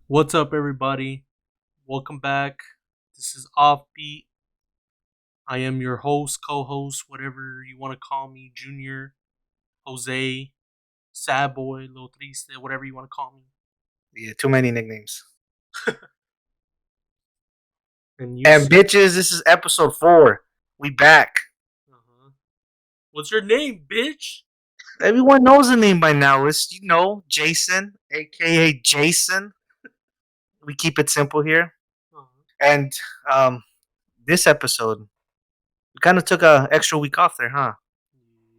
What's up, everybody? Welcome back. This is Offbeat. I am your host, co-host, whatever you want to call me, Junior, Jose, Sad Boy, Lo Triste, whatever you want to call me. Yeah, too many nicknames. And And bitches, this is episode 4. We back. Uh-huh. What's your name, bitch? Everyone knows the name by now. It's Jason, aka Jason. We keep it simple here. Uh-huh. And um, this episode, we kind of took a extra week off there, huh?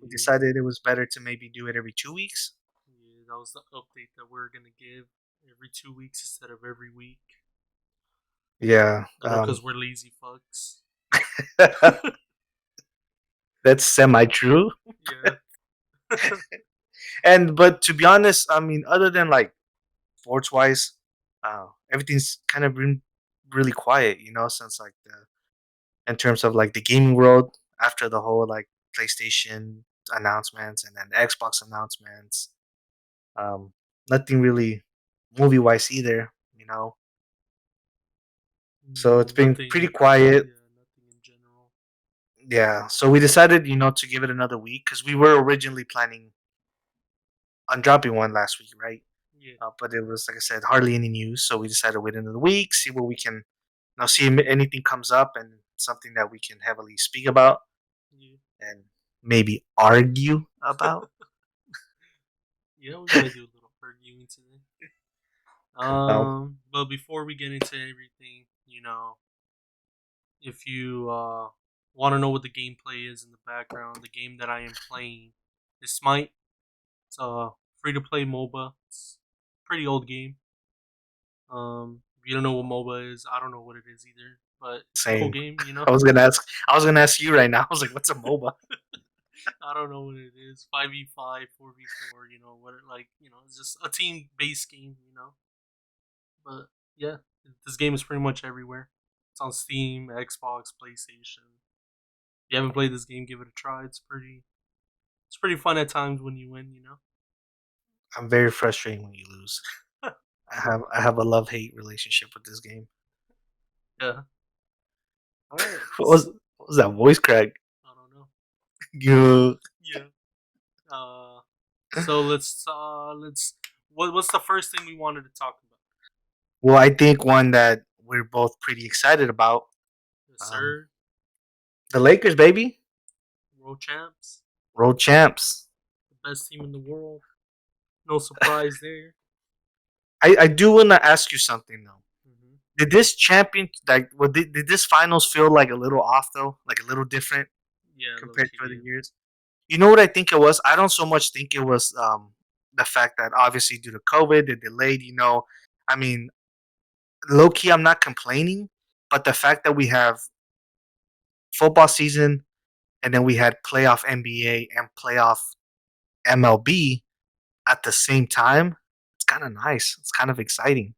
We decided it was better to maybe do it every 2 weeks. Yeah, that was the update that we're gonna give every 2 weeks instead of every week. Yeah. Because we're lazy fucks. That's semi-true. Yeah. But to be honest, I mean, other than like sports wise, everything's kind of been really quiet, since like in terms of like the gaming world after the whole like PlayStation announcements and then the Xbox announcements. Um, Nothing really movie wise either. So it's been Nothing. pretty quiet. Yeah, nothing in general. Yeah. So we decided, to give it another week because we were originally planning on dropping one last week, right? Yeah. But it was, like I said, hardly any news. So we decided to wait another week, see what we can, see if anything comes up and something that we can heavily speak about Yeah. and maybe argue about. Yeah, we're gonna do a little arguing today. Um, But before we get into everything, if you want to know what the gameplay is in the background, the game that I am playing is Smite. It's a free to play MOBA. It's a pretty old game. If you don't know what MOBA is, I don't know what it is either. But it's a cool Same. game, I was gonna ask. I was gonna ask you right now. I was like, "What's a MOBA?" I don't know what it is. 5v5, 4v4. It's just a team based game. But yeah, this game is pretty much everywhere. It's on Steam, Xbox, PlayStation. If you haven't played this game, give it a try. It's pretty fun at times when you win. I'm very frustrated when you lose. I have a love hate relationship with this game. Yeah. All right. What was that voice crack? I don't know. Yeah. Yeah. So what's the first thing we wanted to talk about? Well, I think one that we're both pretty excited about. Yes, sir. The Lakers, baby. World champs. World champs. The best team in the world. No surprise there. I do want to ask you something though. Mm-hmm. Did this did this finals feel like a little off though, like a little different compared to other years? You know what I think it was? I don't so much think it was the fact that obviously due to COVID they delayed. I mean, low key, I'm not complaining, but the fact that we have football season and then we had playoff NBA and playoff MLB at the same time, it's kind of nice. It's kind of exciting.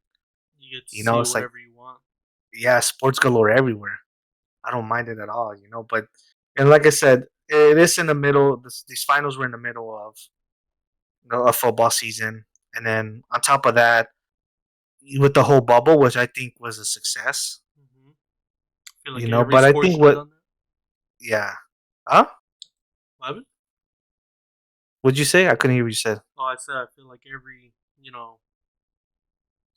You get to see It's like, whatever you want. yeah, sports galore everywhere. I don't mind it at all. But and like I said, it is in the middle. These finals were in the middle of a football season, and then on top of that, with the whole bubble, which I think was a success. Mm-hmm. I feel like every But I sport think should have done that. yeah, huh? What? What'd you say? I couldn't hear what you said. Oh, I said I feel like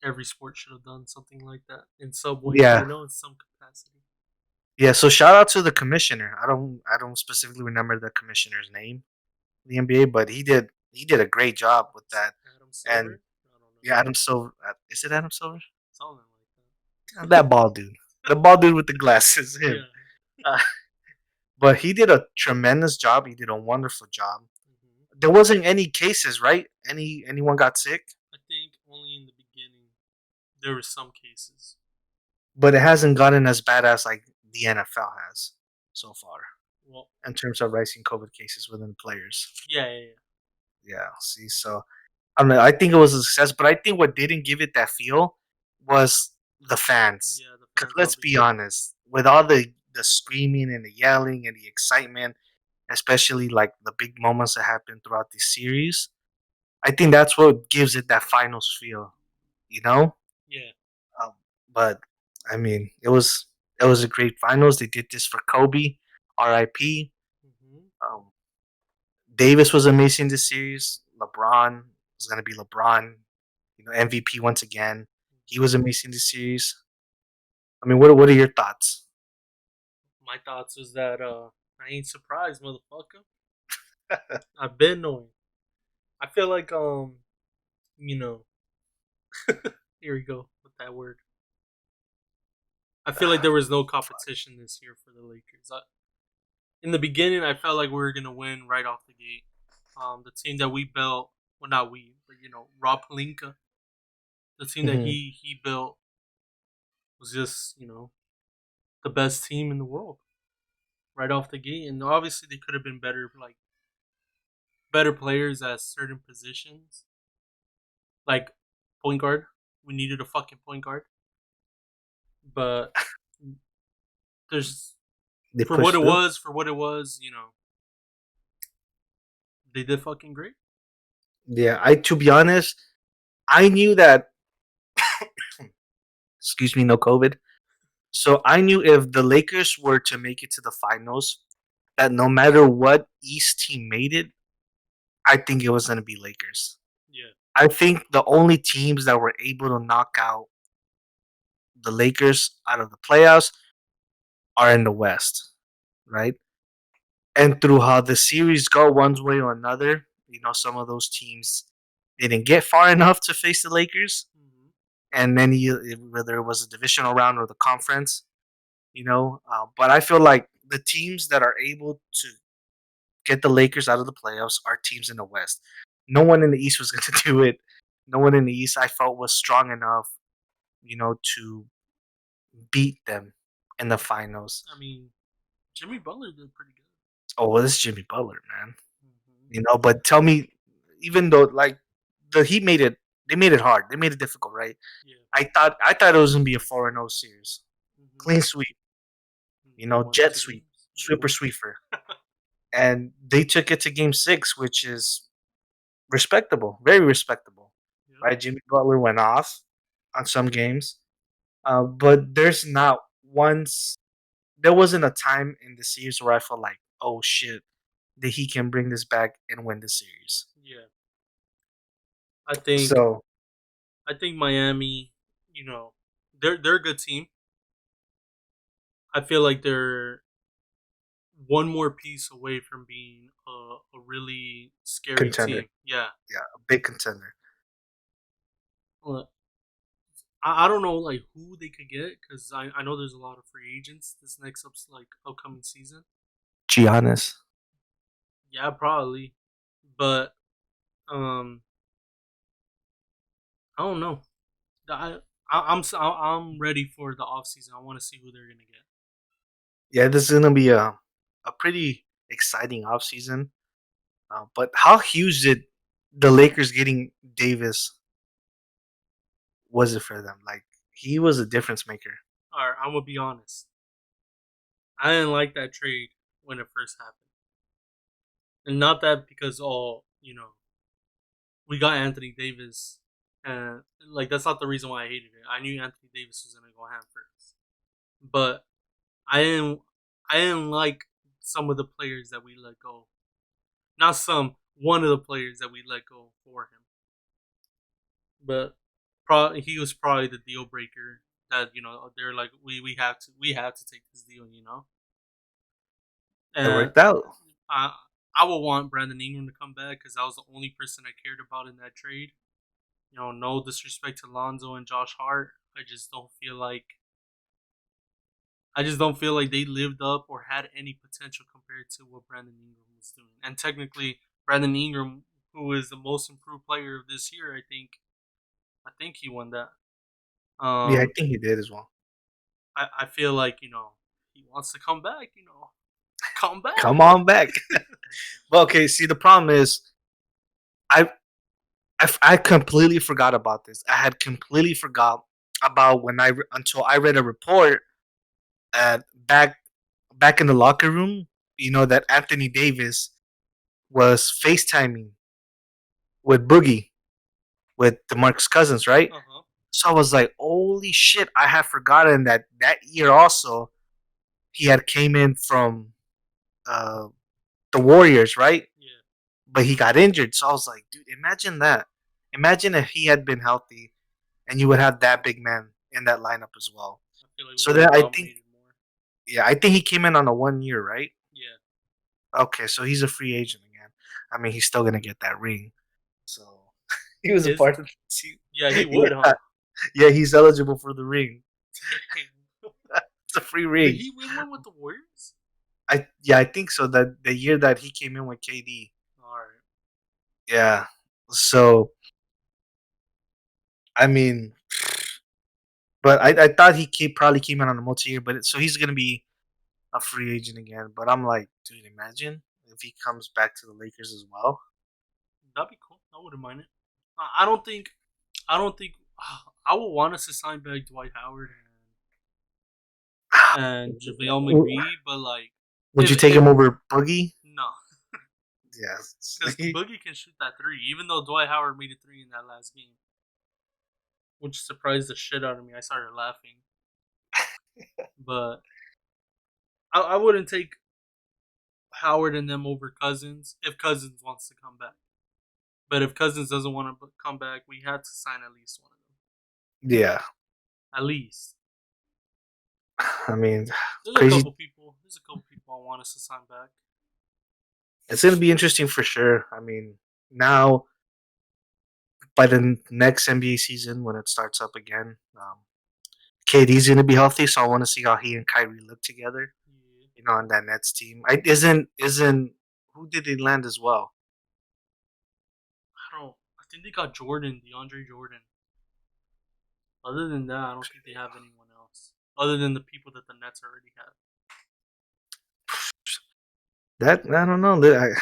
every sport should have done something like that in some way, Yeah, in some capacity. yeah. So shout out to the commissioner. I don't specifically remember the commissioner's name, in the NBA, but he did a great job with that. Adam And Silver? I don't know. yeah, Adam Silver. Is it Adam Silver? Something like That bald dude, the bald dude with the glasses, that. him. Uh, but he did a tremendous job. He did a wonderful job. Mm-hmm. There wasn't any cases, right? Anyone got sick? I think only in the beginning there were some cases. But it hasn't gotten as bad as like the NFL has so far. Well, in terms of rising COVID cases within players. yeah, yeah, yeah. Yeah, see, so I don't know. I think it was a success, but I think what didn't give it that feel was the fans. Yeah, the Because fans let's not being be there. honest, with all the screaming and the yelling and the excitement, especially like the big moments that happen throughout the series, I think that's what gives it that finals feel. You know, Yeah. um, but I mean, it was a great finals. They did this for Kobe, R.I.P. Hmm. Um, Davis was amazing this series. LeBron was gonna be LeBron, MVP once again. He was amazing this series. I mean, what are your thoughts? My thoughts was that I ain't surprised, motherfucker. I've been knowing. I feel like you know, here we go with that word. I feel like there was no competition this year for the Lakers. In the beginning, I felt like we were gonna win right off the gate. The team that we built, well, not we, but Rob Pelinka, the team that Mhm. he built was just the best team in the world right off the gate. And obviously, they could have been better, like better players at certain positions, like point guard. We needed a fucking point guard, but there's They pushed through. for what it was, they did fucking great. Yeah, I to be honest, I knew that. Excuse me, no COVID. So I knew if the Lakers were to make it to the finals, that no matter what East team made it, I think it was going to be Lakers. Yeah, I think the only teams that were able to knock out the Lakers out of the playoffs are in the West, right? And through how the series go one way or another, some of those teams didn't get far enough to face the Lakers, hmm, and then whether it was a divisional round or the conference, But I feel like the teams that are able to get the Lakers out of the playoffs are teams in the West. No one in the East was going to do it. No one in the East I felt was strong enough, to beat them in the finals. I mean, Jimmy Butler did pretty good. Oh, well, this is Jimmy Butler, man. Hmm. But tell me, even though like the Heat made it, they made it hard. They made it difficult, right? Yeah. I thought it was gonna be a 4-0 series, Hmm. clean sweep, They won jet two sweep, games. sweeper sweeper, and they took it to Game 6, which is respectable, very respectable, Yep. right? Jimmy Butler went off on some games, but there wasn't a time in the series where I felt like, oh shit, that he can bring this back and win the series. Yeah. I think So I think Miami, they're a good team. I feel like they're one more piece away from being a really scary contender, team. Yeah. yeah, a big contender. Uh, I don't know like who they could get because I know there's a lot of free agents this next upcoming season. Giannis. Yeah, probably, but um, I don't know. I, I'm ready for the off season. I want to see who they're gonna get. Yeah, this is gonna be a pretty exciting offseason. But how huge did the Lakers getting Davis was it for them? Like he was a difference maker. All right, I'm gonna be honest. I didn't like that trade when it first happened, and not that because we got Anthony Davis, and like that's not the reason why I hated it. I knew Anthony Davis was gonna go ham first, but I didn't I didn't like some of the players that we let go. Not some, one of the players that we let go for him. But he was probably the deal breaker that they're like we have to take this deal. It And worked out. I I would want Brandon Ingram to come back because that was the only person I cared about in that trade. No disrespect to Lonzo and Josh Hart. I just don't feel like they lived up or had any potential compared to what Brandon Ingram was doing. And technically, Brandon Ingram, who is the most improved player of this year, I think he won that. Yeah, I Um, think he did as well. I feel like he wants to come back. Come back. Come on back. Well, okay. See, the problem is, I, I completely forgot about this. I had completely forgot about until I read a report back in the locker room. That Anthony Davis was FaceTiming with Boogie, with DeMarcus Cousins, right? Uh-huh. So I was like, holy shit! I had forgotten that year also he had came in from uh, the Warriors, right? Yeah. But he got injured. So I was like, dude, imagine that. Imagine if he had been healthy and you would have that big man in that lineup as well. I feel like we So would then have I think, dominated more. yeah, I think he came in on a 1 year, right? Yeah. Okay, so he's a free agent again. I mean, he's still gonna get that ring. So he was a Is part of the team. yeah, he would, Yeah, huh? yeah, he's eligible for the ring. Damn. It's a free Did ring. he win one with the Warriors? I think so. That the year that he came in with KD. All right. Yeah. So I mean, but I thought probably came in on a multi year, so he's gonna be a free agent again. But I'm like, dude, imagine if he comes back to the Lakers as well. That'd be cool. I wouldn't mind it. I don't think. I don't think. I would want us to sign back Dwight Howard and JaVale McGee, but like, Would you take if him over Boogie? no, Yes. because Boogie can shoot that three, even though Dwight Howard made a three in that last game, which surprised the shit out of me. I started laughing, but I wouldn't take Howard and them over Cousins if Cousins wants to come back. But if Cousins doesn't want to come back, we had to sign at least one of them. Yeah. At least. I mean, There's a crazy. couple people. There's a couple people I want us to sign back. It's gonna be interesting for sure. I mean, now by the next NBA season when it starts up again, KD's gonna be healthy, so I want to see how he and Kyrie look together. Yeah. On that Nets team. Isn't who did they land as well? I don't. I think they got Jordan, DeAndre Jordan. Other than that, I don't think they have anyone else. Other than the people that the Nets already have. That I don't know. That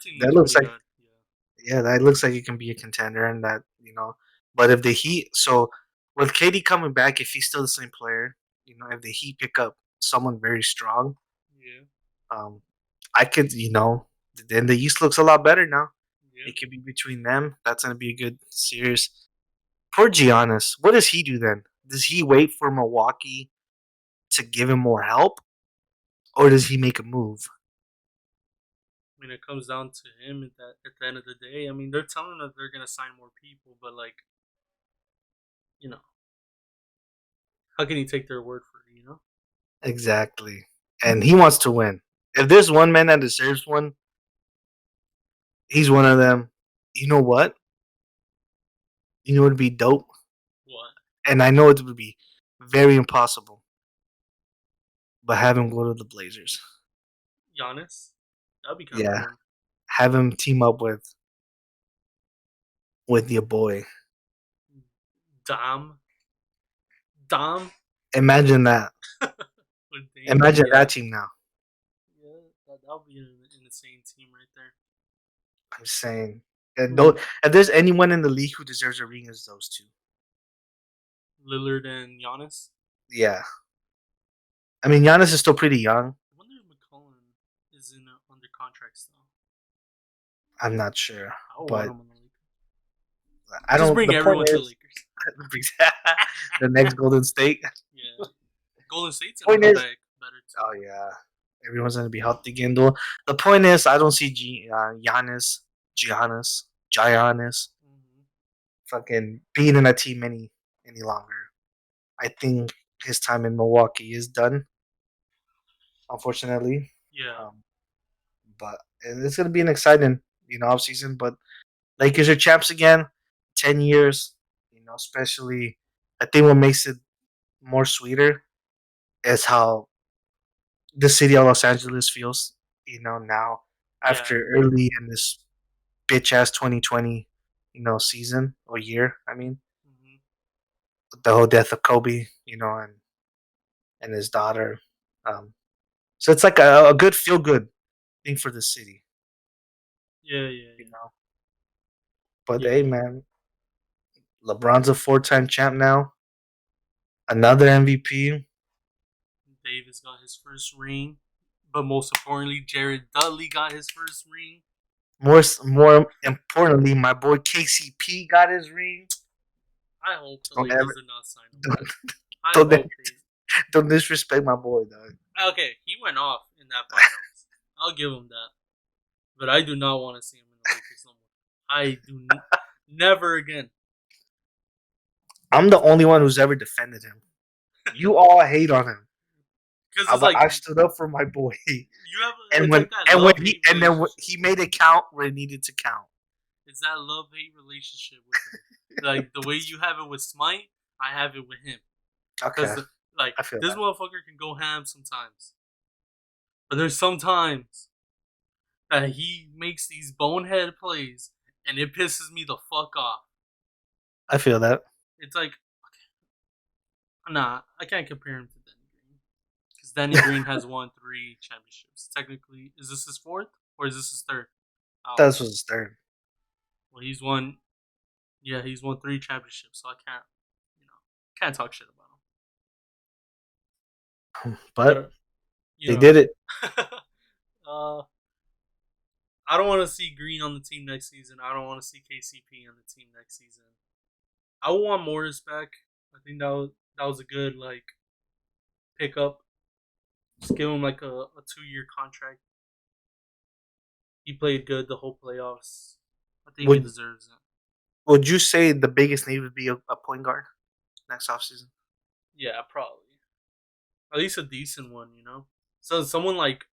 team That looks looks pretty like good. Yeah. yeah, that looks like it can be a contender, and that. But if the Heat, so with KD coming back, if he's still the same player, if the Heat pick up someone very strong, Yeah. um, I could, then the East looks a lot better now. Yeah. It could be between them. That's gonna be a good series. Poor Giannis. What does he do then? Does he wait for Milwaukee to give him more help, or does he make a move? I mean, it comes down to him at the end of the day. I mean, they're telling us they're gonna sign more people, but like, you know, how can you take their word for it? You know? Exactly. And he wants to win. If there's one man that deserves one, he's one of them. You know what? You know what would be dope? What? And I know it would be very impossible, but have him go to the Blazers. Giannis? That'd be kind of Yeah. fun. Have him team up with your boy. Dom? Dom? Imagine that. With Dame? Imagine Yeah. that team now. Yeah, that'll be an insane team right there. I'm saying. Who? If there's anyone in the league who deserves a ring, it's those two. Lillard and Giannis? Yeah. I mean, Giannis is still pretty young. I wonder if McCollum is under contract still. I'm not sure, I would want but him on the Lakers. I Just don't. bring The point everyone to the is, Lakers. the next Golden State. Yeah. Golden State's gonna Point come is, back better oh too. yeah, everyone's gonna be healthy again. Though the point is, I don't see Giannis, Mm-hmm. fucking being in that team any longer. I think his time in Milwaukee is done, unfortunately. Yeah. Um, but and it's gonna be an exciting, off season. But Lakers are champs again, 10 years. Especially I think what makes it more sweeter is how the city of Los Angeles feels. Now Yeah. after early in this bitch ass 2020, season or year. I mean, Mm-hmm. the whole death of Kobe, and his daughter. Um, So it's like a good feel good thing for the city, Yeah, yeah, you yeah, know. But yeah, hey, yeah. man, LeBron's a 4-time champ now. Another MVP. Davis got his first ring, but most importantly, Jared Dudley got his first ring. More importantly, my boy KCP got his ring. I hope the Don't Lakers ever do not sign him don't back. I don't, hope they. don't disrespect my boy, dog. Okay, he went off in that finals. I'll give him that, but I do not want to see him in the Lakers no more. I do never again. I'm the only one who's ever defended him. You all hate on him. Because it's like I stood up for my boy, you have. and It's when like that and when love he hate and then relationship. he made it count where it needed to count. It's that love hate relationship with him. Like the way you have it with Smite, I have it with him. Okay, Because like I feel this that. motherfucker can go ham sometimes, but there's sometimes that he makes these bonehead plays, and it pisses me the fuck off. I feel that. It's like, nah, I can't compare him to Danny Green because Danny Green has won 3 championships. Technically, is this his fourth or is this his third? I don't know. That was his third. Well, he's won. Yeah, he's won 3 championships, so I can't, you know, can't talk shit about him. But But you they know, did it. uh, I don't want to see Green on the team next season. I don't want to see KCP on the team next season. I want Morris back. I think that was a good like pickup. Just give him like a 2 year contract. He played good the whole playoffs. I think he Would deserves it. Would you say the biggest need would be a point guard next offseason? Yeah, probably. At least a decent one, you know. So someone like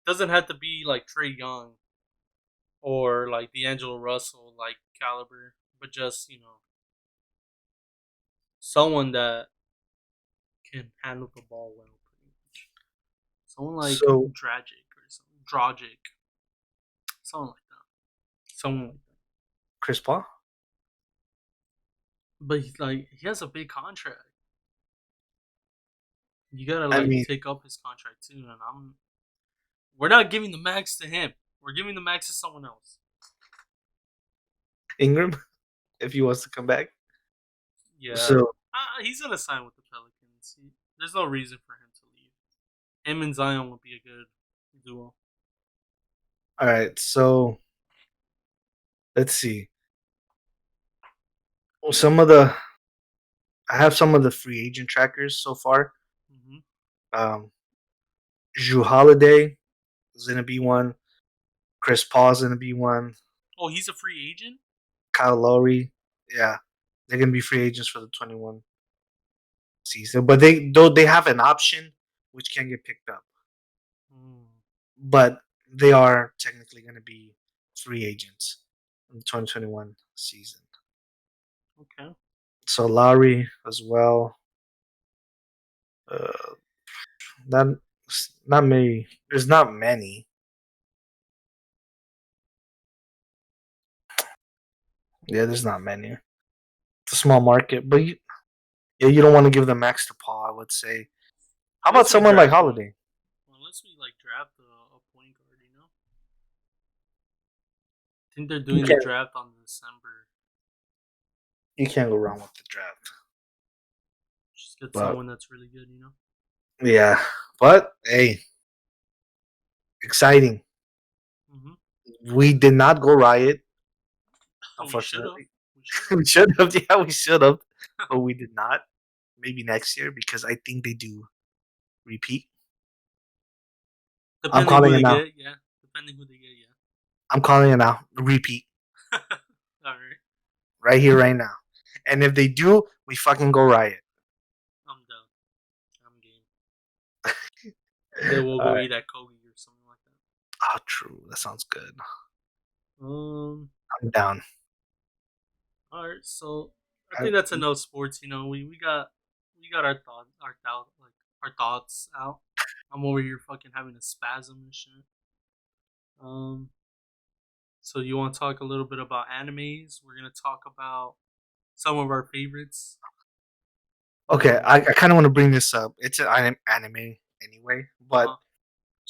doesn't have to be like Trey Young or like D'Angelo Russell like caliber, but just someone that can handle the ball well, pretty much. Someone like So Dragic or something, Dragic, someone like that. Someone like that. Chris Paul. But he has a big contract. You gotta I like mean take up his contract too, and we're not giving the max to him. We're giving the max to someone else. Ingram, if he wants to come back. Yeah, So he's gonna sign with the Pelicans. There's no reason for him to leave. Him and Zion would be a good duo. all right. So let's see. Well, I have some of the free agent trackers so far. Mm-hmm. Um, Drew Holiday is gonna be one. Chris Paul is gonna be one. Oh, he's a free agent. Kyle Lowry, yeah, they're gonna be free agents for the 21 season. But they have an option which can get picked up. Mm, But they are technically going to be free agents in the 2021 season. okay. So Lowry as well. Uh, not not many. There's not many. Yeah, there's not many. It's a small market, but yeah, you don't want to give the max to Paul. I would say. How about Unless we someone like draft one. Holiday? Unless we like draft a point guard, you know. I think they're You doing the can't draft on December. you can't go wrong with the draft. Just get But someone that's really good, you know. yeah, but hey, exciting. Mm-hmm. We did not go Riot, We should have. unfortunately. We should We have. should have, yeah, we should have, but we did not. Maybe next year because I think they do repeat. I'm Depending who calling it they now. get, yeah. Depending who they get, yeah. I'm calling it now. Repeat All right, right here, right now. And if they do, we fucking go Riot. I'm done. I'm game. And then we'll All go right. eat at Kobe or something like Oh, true. That sounds good. that. I'm down. All right. So I I, think that's enough sports. You know, we got our thoughts out. I'm over here fucking having a spasm and shit. Um. So you want to talk a little bit about animes? We're gonna talk about some of our favorites. okay, Um. I kind of want to bring this up. It's an anime anyway, Uh but huh.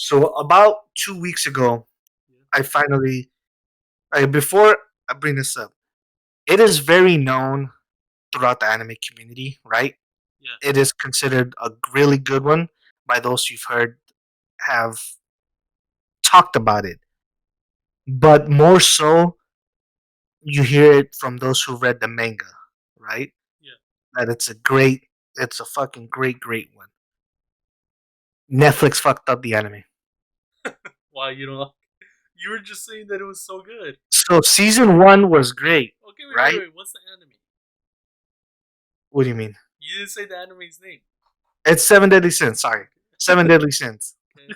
So about 2 weeks ago, Yeah. I finally. Before I bring this up, it is very known throughout the anime community, right? Yeah. It is considered a really good one by those you've heard have talked about it, but more so you hear it from those who read the manga, right? Yeah. That it's a fucking great one. Netflix fucked up the anime. Why you don't? You were just saying that it was so good. So season one was great, Okay, right? wait. What's the anime? What do you mean? You didn't say the anime's name. It's Seven Deadly Sins. Sorry, Seven Deadly Sins. Okay.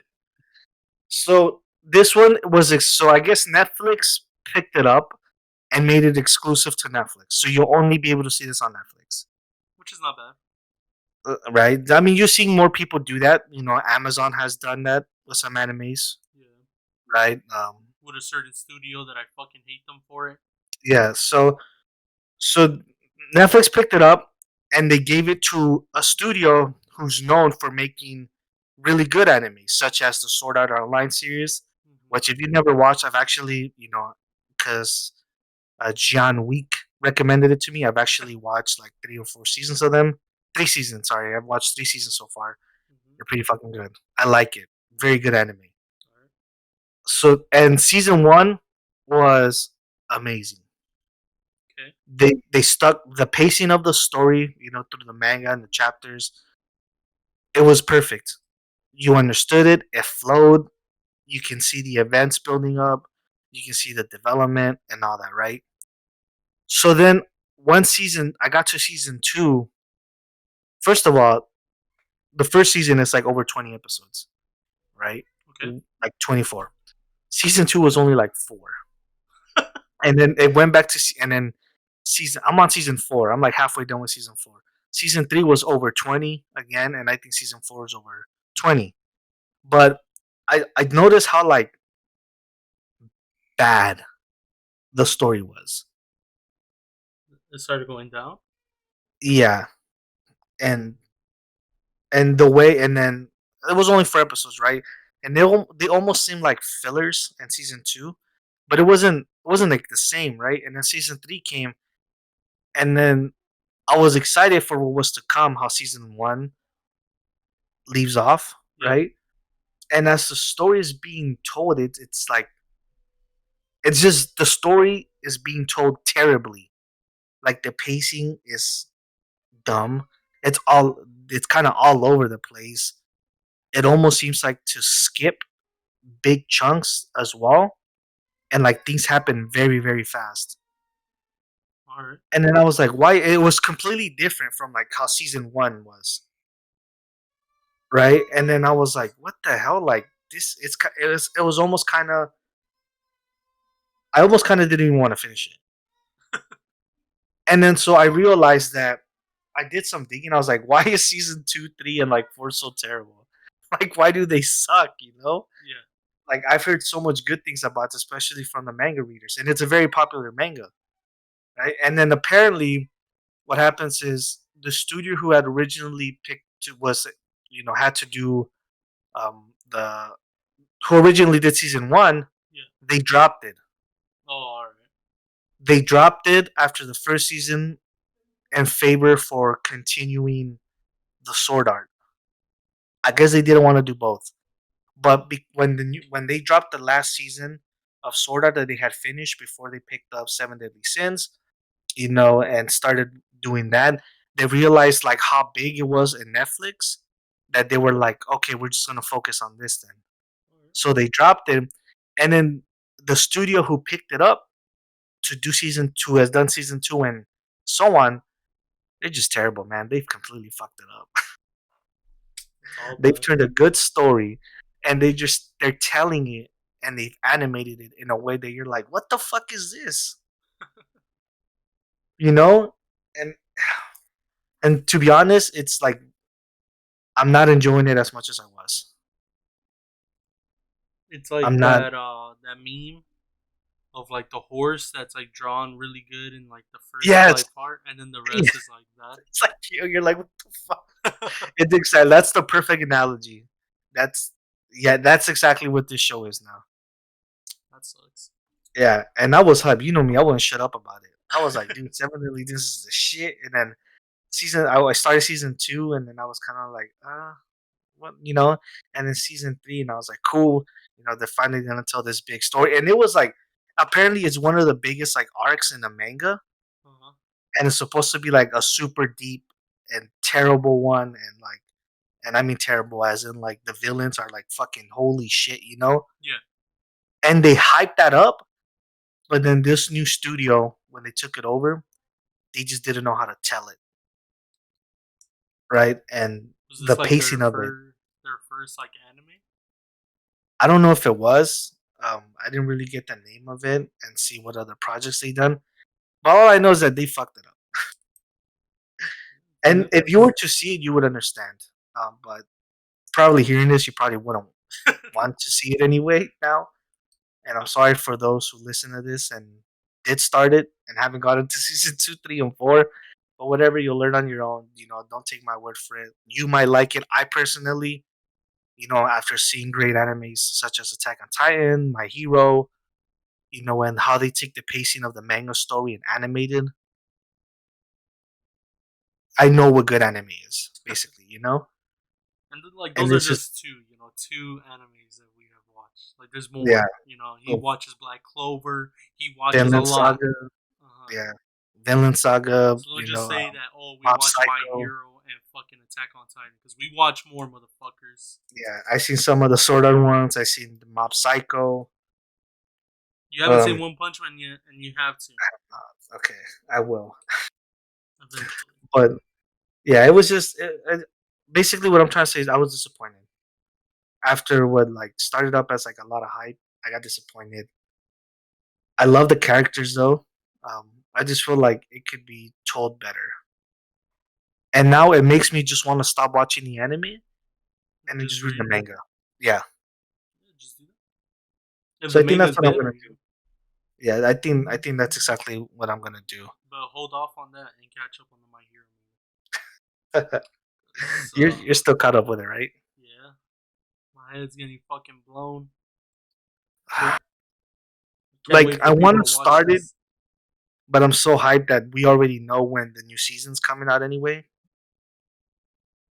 So this one was so I guess Netflix picked it up and made it exclusive to Netflix. So you'll only be able to see this on Netflix. Which is not bad. Right? I mean, you're seeing more people do that. Amazon has done that with some animes, Yeah. right? With a certain studio that I fucking hate them for it. Yeah. So Netflix picked it up and they gave it to a studio who's known for making really good animes, such as the Sword Art Online series. Mm-hmm. Which, if you never watched, I've actually, because John Week recommended it to me. I've actually watched like 3 or 4 seasons of them. 3 seasons, sorry. I've watched 3 seasons so far. Mm-hmm. They're pretty fucking good. I like it. Very good anime. All right. So, and season one was amazing. Okay. They stuck the pacing of the story, through the manga and the chapters. It was perfect. You understood it. It flowed. You can see the events building up. You can see the development and all that, right? So then, I got to season two. First of all, the first season is like over 20 episodes, right? Okay. Like 24. Season two was only like four. And then it went back to, and then I'm on season four. I'm like halfway done with season four. Season three was over 20 again, and I think season four is over 20. But I noticed how like bad the story was. It started going down. Yeah. And the way, and then it was only 4 episodes, right? And they almost seemed like fillers in season two, but it wasn't like the same, right? And then season three came, and then I was excited for what was to come, how season one leaves off, Yep. right? And as the story is being told, it's like it's just the story is being told terribly. Like the pacing is dumb. It's kind of all over the place. It almost seems like to skip big chunks as well, and like things happen very very fast. All right. And then I was like, why? It was completely different from like how season one was, right? And then I was like, what the hell? Like this, it was almost kind of. I almost kind of didn't even want to finish it. And then so I realized that I did some digging. I was like, why is season two, three, and like four so terrible? Like, why do they suck? Yeah. Like I've heard so much good things about, it, especially from the manga readers, and it's a very popular manga, right? And then apparently, what happens is the studio who had originally picked was, had to do the who originally did season one. Yeah. They dropped it. Oh, all right. They dropped it after the first season in favor for continuing the sword art. I guess they didn't want to do both. But when they dropped the last season of Sword Art that they had finished before they picked up Seven Deadly Sins, and started doing that, they realized like how big it was in Netflix that they were like, okay, we're just gonna focus on this then. All right. So they dropped it, and then the studio who picked it up to do season two has done season two and so on. They're just terrible, man. They've completely fucked it up. It's all They've bad. turned a good story, and they're telling it, and they've animated it in a way that you're like, what the fuck is this? You know, and to be honest, it's like I'm not enjoying it as much as I was. It's I'm like not. that meme of like the horse that's like drawn really good in like the first Yes, like part, and then the yeah, rest is like it's like you're like, what the fuck? that. It's exciting. That's the perfect analogy. That's Yeah, that's exactly what this show is now. That sucks. Yeah, and I was hyped. You know me, I wouldn't shut up about it. I was like, dude, definitely this is the shit. And then I started season 2, and then I was kind of like, what, And then season 3, and I was like, cool. They're finally gonna tell this big story, and it was like, apparently, it's one of the biggest like arcs in the manga, Uh-huh. and it's supposed to be like a super deep and terrible one, and I mean terrible as in like the villains are like fucking holy shit. Yeah. And they hyped that up, but then this new studio, when they took it over, they just didn't know how to tell it, right? And Was the this like pacing of it, their first like anime? I don't know if it was. I didn't really get the name of it and see what other projects they done. But all I know is that they fucked it up. And Yeah. if you were to see it, you would understand. But probably hearing this, you probably wouldn't want to see it anyway now. And I'm sorry for those who listen to this and did start it and haven't gotten to season 2, 3, and 4. But whatever, you'll learn on your own. Don't take my word for it. You might like it. I personally, after seeing great animes such as Attack on Titan, My Hero, and how they take the pacing of the manga story and animated, I know what good anime is, basically. And then, like And those are it's just, just two animes that we have watched. Like there's yeah, more. He oh, watches Black Clover. He watches a Vinland lot. Saga, Uh-huh. yeah, Vinland Saga, So don't just say that. Oh, we Mob watch My Psycho. Hero and fucking Attack on Titan because we watch more, motherfuckers. Yeah, I seen some of the Sword Art ones. I seen the Mob Psycho. You haven't seen Um, One Punch Man yet, and you have to okay, I will. eventually. But yeah, it was just basically what I'm trying to say is I was disappointed after what like started up as like a lot of hype. I got disappointed. I love the characters though. I just feel like it could be told better. And now it makes me just want to stop watching the anime and then Just just read read the it. manga. Yeah. Yeah, just do that. If So the I think manga that's is what I'm better, gonna do. Yeah, I think that's exactly what I'm gonna do. but hold off on that and catch up on the My Hero manga. You're still caught up with it, right? Yeah, my head's getting fucking blown. But can't Like wait I for want people to to watch start it, this. but I'm so hyped that we already know when the new season's coming out anyway.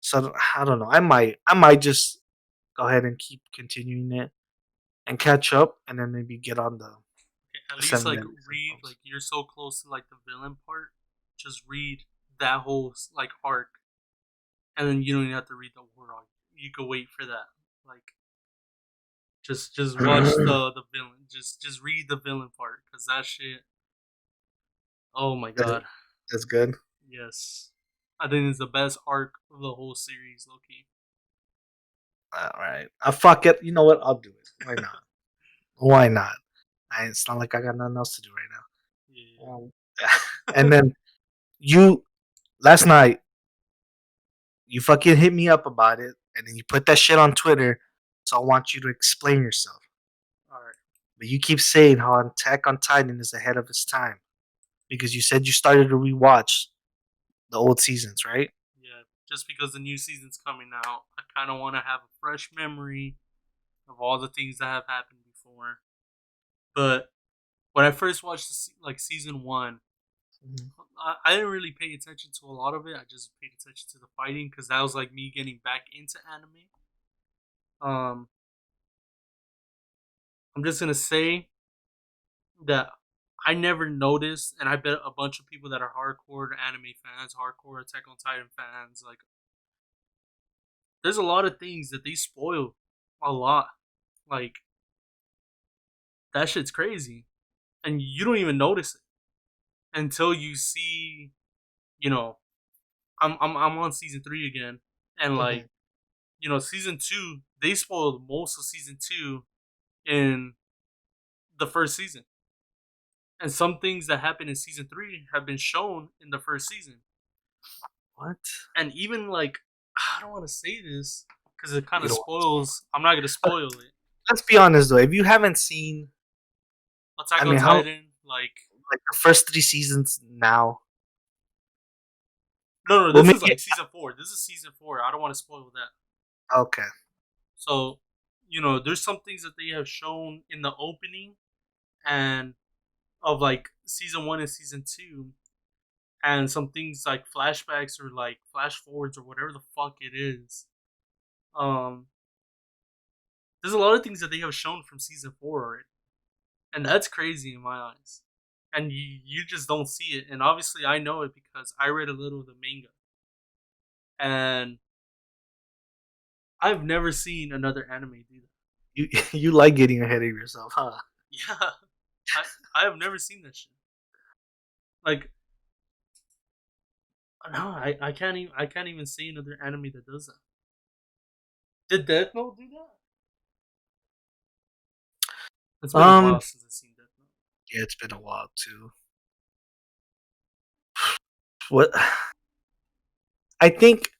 So I don't know. I might just go ahead and keep continuing it and catch up, and then maybe get on At the least seven like deadly read, sins. like you're so close to like the villain part. Just read that whole like arc, and then you don't even have to read the war arc. You could wait for that. Like just watch the villain. Just read the villain part because that shit. Oh my That- god. That's good. Yes. I think it's the best arc of the whole series, Loki. All right. Fuck it. You know what? I'll do it. Why not? Why not? It's not like I got nothing else to do right Yeah. now. And then you last night you fucking hit me up about it, and then you put that shit on Twitter. So I want you to explain yourself. Alright. But you keep saying how Attack on Titan is ahead of its time because you said you started to rewatch the old seasons, right? Yeah. Just because the new season's coming out, I kind of want to have a fresh memory of all the things that have happened before. But when I first watched like season one, Mhm. I didn't really pay attention to a lot of it. I just paid attention to the fighting because that was like me getting back into anime. Um, I'm just gonna say that I never noticed, and I bet a bunch of people that are hardcore anime fans, hardcore Attack on Titan fans, like there's a lot of things that they spoil a lot. Like that shit's crazy, and you don't even notice it until you see. You know, I'm on season 3 again, and Mhm. like season 2 they spoiled most of season 2 in the first season, and some things that happened in season 3 have been shown in the first season, What? and even like I don't want to say this because it kind You of don't want to. spoils. I'm not gonna But spoil it. let's be honest though. If you haven't seen, I Attack on mean, how Titan, like like the first 3 seasons now? no, Well, this is maybe like season 4. This is season 4. I don't want to spoil that. okay. So there's some things that they have shown in the opening and of like season one and season two, and some things like flashbacks or like flash forwards or whatever the fuck it is. Um, there's a lot of things that they have shown from season four already, and that's crazy in my eyes. And you just don't see it. And obviously, I know it because I read a little of the manga, and I've never seen another anime do that. You you like getting ahead of yourself, huh? Yeah, I have never seen that shit. Like, no, I can't even see another anime that does that. Did Death Note do that? It's been a Um, while since I've seen Death Note. yeah, it's been a while too. What I think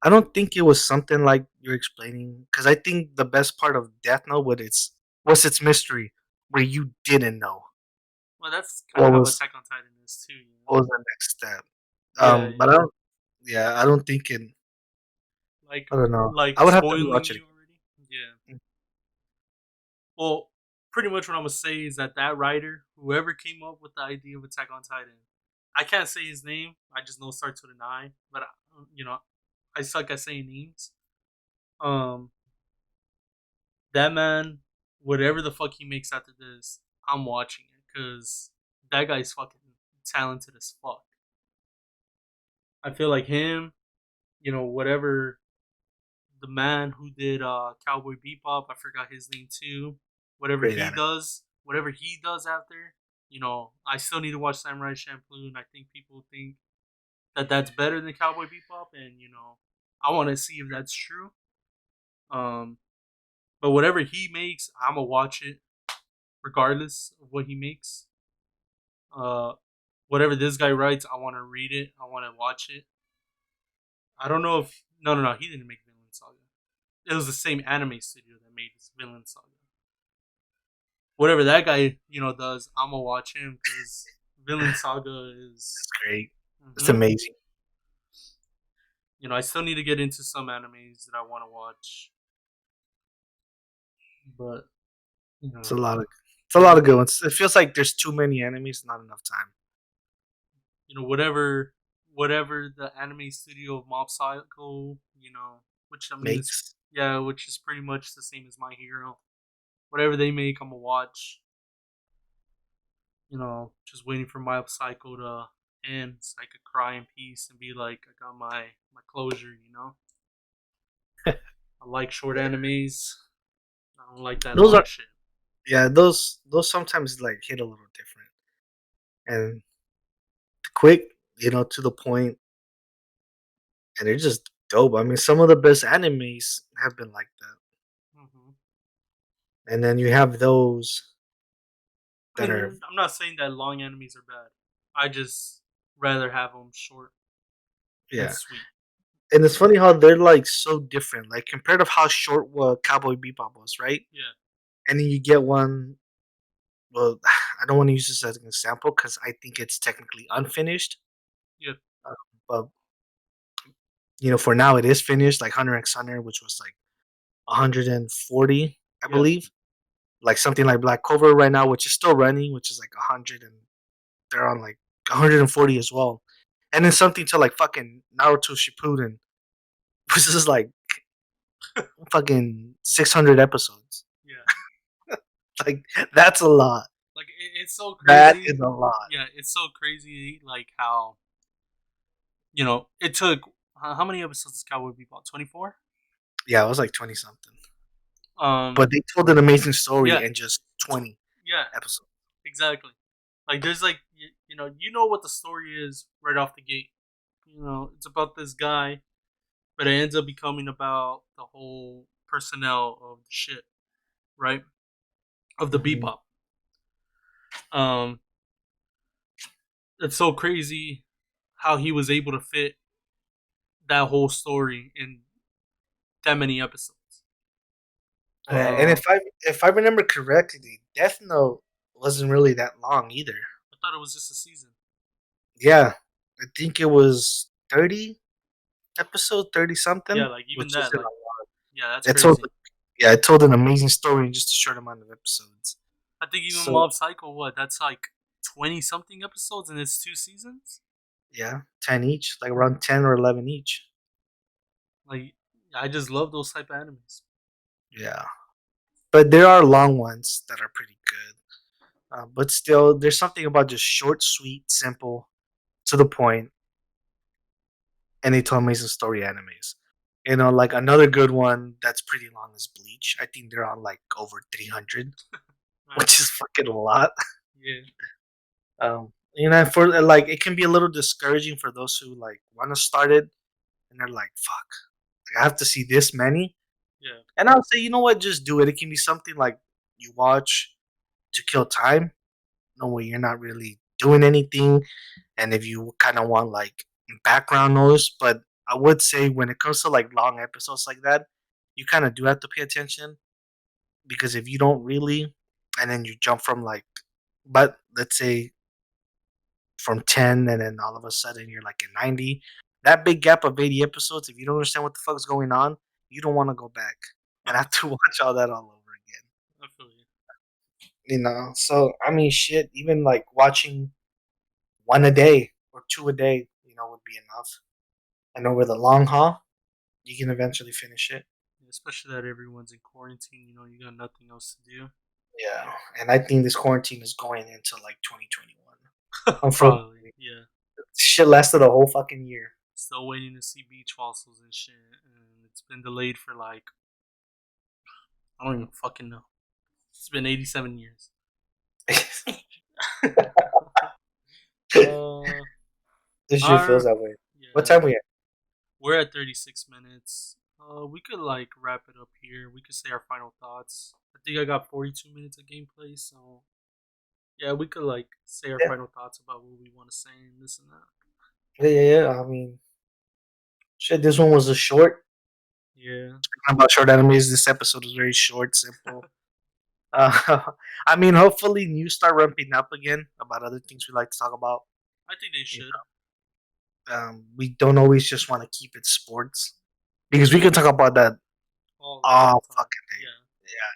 I don't think it was something like you're explaining because I think the best part of Death Note was its mystery where you didn't know Well, that's kind of what how was Attack on Titan is too. what was the next step. Yeah, But yeah. I don't think it. Like I don't know. I like would have to spoiling rewatch it. you already. Yeah. Well, pretty much what I'm gonna say is that writer, whoever came up with the idea of Attack on Titan, I can't say his name. I just know it starts with an I, but I suck at saying names. Um, that man, whatever the fuck he makes after this, I'm watching it because that guy's fucking talented as fuck. I feel like him, whatever the man who did Cowboy Bebop, I forgot his name too. Great anime. Whatever he does after, I still need to watch Samurai Champloo, and I think people think that that's better than Cowboy Bebop, and I want to see if that's true. Um, but whatever he makes, I'm gonna watch it regardless of what he makes. Uh, whatever this guy writes, I want to read it. I want to watch it. I don't know if no, he didn't make Vinland Saga. It was the same anime studio that made this Vinland Saga. Whatever that guy does, I'm gonna watch him because Vinland Saga is. It's great. It's hmm amazing. I still need to get into some animes that I want to watch, but you It's know, a lot of yeah, good ones. It feels like there's too many enemies, not enough time. whatever the anime studio of Mob Psycho, which I mean is Makes yeah, which is pretty much the same as My Hero. Whatever they make, I'm gonna watch. Just waiting for Mob Psycho to end so I could cry in peace and be like, I got my closure. I like short animes. I don't like that those long are shit. yeah those sometimes like hit a little different and quick, to the point, and they're just dope. I mean, some of the best animes have been like that, hmm and then you have those I that mean, are I'm not saying that long animes are bad. I just rather have them short and yeah. sweet. And it's funny how they're like so different, like compared to how short what Cowboy Bebop was, right? Yeah, And then you get one. Well, I don't want to use this as an example because I think it's technically unfinished. yeah, But for now it is finished, like Hunter x Hunter, which was like 140, I yeah, believe. Like something like Black Clover right now, which is still running, which is like 100, and they're on like 140 as well. And then something to like fucking Naruto Shippuden, which is like fucking 600 episodes. yeah. Like that's a lot. Like it's so That crazy. is a lot. Yeah, it's so crazy. Like how it took how many episodes is Cowboy Bebop? 24. Yeah, it was like 20 something. Um, But they told an amazing story yeah, in just 20 yeah, episodes. exactly. Like there's like you know what the story is right off the gate. It's about this guy, but it ends up becoming about the whole personnel of the shit, right? Of the Mhm. Bebop. Um, it's so crazy how he was able to fit that whole story in that many episodes. And Uh, if I remember correctly, Death Note wasn't really that long either. I thought it was just a season. Yeah, I think it was 30 episode, 30 Yeah, something, like even which that, isn't like a lot. yeah, that's It's also crazy. Yeah, it told an amazing story in just a short amount of episodes. I think even So Mob Psycho, what? That's like 20 something episodes and it's 2 seasons? yeah, 10 each, like around 10 or 11 each. Like, I just love those type of animes. Yeah, but there are long ones that are pretty good. But still, there's something about just short, sweet, simple, to the point, and they tell amazing story animes. You know, like another good one that's pretty long is Bleach. I think they're on like over 300, Alright. which is fucking a lot. Yeah. You know, for like, it can be a little discouraging for those who like want to start it, and they're like, "Fuck, like, I have to see this many." Yeah. And I'll say, you know what, just do it. It can be something like you watch to kill time, no way you're not really doing anything, and if you kind of want like background noise. But I would say when it comes to like long episodes like that, you kind of do have to pay attention, because if you don't really, and then you jump from like, but let's say from 10, and then all of a sudden you're like in 90, that big gap of 80 episodes, if you don't understand what the fuck's going on, you don't want to go back and have to watch all that all over again. I feel you. You know, so I mean, shit, even like watching one a day or two a day, you know, would be enough. And over the long haul, you can eventually finish it. Yeah, especially that everyone's in quarantine, you got nothing else to do. Yeah, and I think this quarantine is going into like 2021. Probably. Unfortunately, Yeah. shit lasted a whole fucking year. Still waiting to see beach fossils and shit. And it's been delayed for like, I don't even fucking know. It's been 87 years. uh, This shit feels our, that way. What yeah, time we at? we're at 36 minutes. We could like wrap it up here. We could say our final thoughts. I think I got 42 minutes of gameplay, so yeah, we could like say our Yeah, final thoughts about what we want to say and this and that. yeah. I mean, shit. This one was a short. Yeah. Speaking about short enemies, this episode was very short, simple. Uh, I mean, hopefully, news start ramping up again about other things we like to talk about. I think they You should. we don't always just want to keep it sports, because we can talk about that All all the time. fucking day. Yeah. Yeah,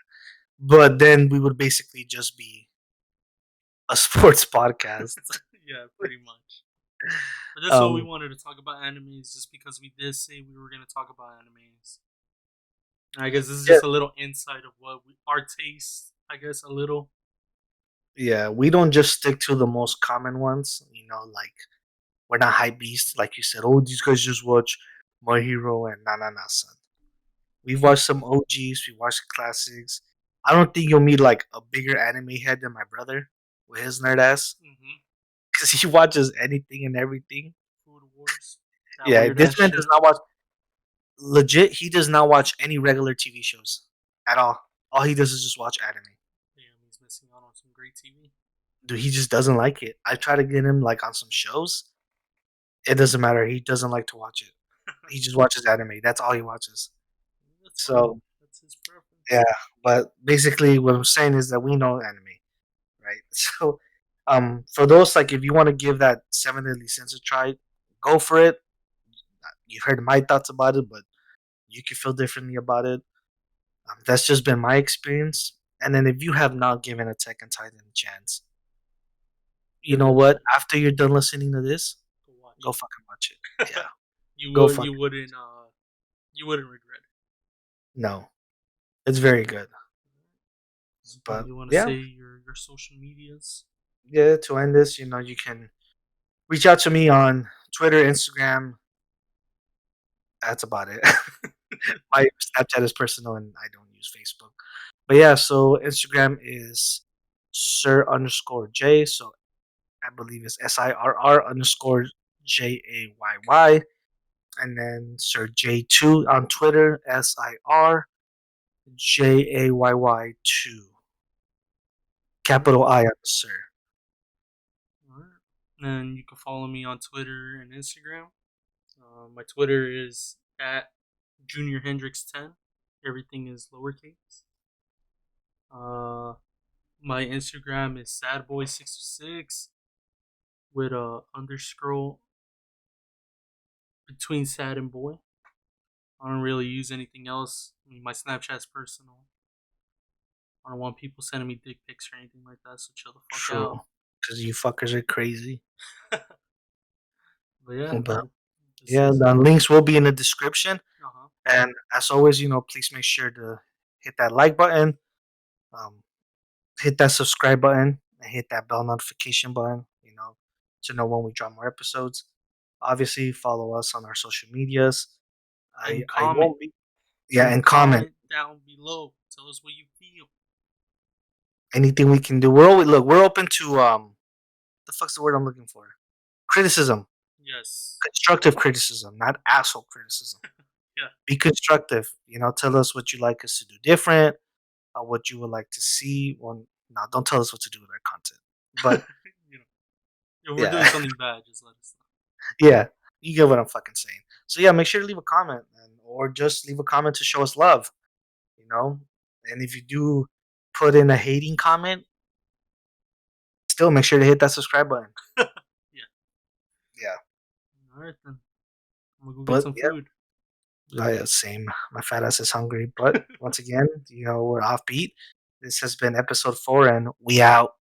but then we would basically just be a sports podcast. Yeah, pretty much. But that's what we um, wanted to talk about animes, just because we did say we were going to talk about animes. And I guess this is yeah, just a little insight of our taste. I guess a little. yeah. We don't just stick to the most common ones. You know, like we're not high beasts, like you said. Oh, these guys just watch My Hero and na son. We've watched some OGs. We watched classics. I don't think you'll meet like a bigger anime head than my brother with his nerd ass, Mm-hmm. because he watches anything and everything. Food Wars. That Yeah, weird this ass man does shit. not watch legit. He does not watch any regular TV shows at all. All he does is just watch anime. Damn, he's missing out on some great TV. Dude, he just doesn't like it. I try to get him like on some shows. It doesn't matter. He doesn't like to watch it. He just watches anime. That's all he watches. That's fine. So That's his yeah, preference. but basically what I'm saying is that we know anime, right? So for those, like, if you want to give that Seven Deadly Sins a try, go for it. You've heard my thoughts about it, but you can feel differently about it. That's just been my experience. And then if you have not given Attack on Titan a chance, you Give know it a what? shot. After you're done listening to this, Go watch go fucking watch it. it. Yeah, you go would. fucking. You wouldn't regret it. No, it's very good. So But you want to yeah, say your social medias? yeah. To end this, you can reach out to me on Twitter, Instagram. That's about it. My Snapchat is personal, and I don't use Facebook. But yeah, so Instagram is Sir underscore J. So I believe it's SIRR underscore JAYY. And then Sir J2 on Twitter, SIRJAYY2. All right. Capital I on Sir. All right. And you can follow me on Twitter and Instagram. My Twitter is at Junior Hendrix 10. Everything is lowercase. Uh, my Instagram is sadboy66 with a underscore between sad and boy. I don't really use anything else. I mean, my Snapchat's personal. I don't want people sending me dick pics or anything like that. So chill the fuck True, out. because you fuckers are crazy. But yeah, But this yeah, is. the links will be in the description. Uh huh. And as always, please make sure to hit that like button, um, hit that subscribe button, and hit that bell notification button, to know when we drop more episodes. Obviously, follow us on our social medias. And I comment. won't be, yeah, and comment Comment down below. Tell us what you feel. anything we can do. We're open to the fuck's the word I'm looking for? Criticism, Yes. constructive criticism, not asshole criticism. Yeah. Be constructive. Tell us what you'd like us to do different, what you would like to see. Well, no, don't tell us what to do with our content. But you know, if we're doing yeah, something bad, just let us know. yeah, you get what I'm fucking saying. So yeah, make sure to leave a comment, or just leave a comment to show us love. You know, and if you do put in a hating comment, still make sure to hit that subscribe button. Yeah. Yeah, All right then. I'm gonna go get but some yeah, food. same. My fat ass is hungry. But once again, we're offbeat. This has been episode 4, and we out.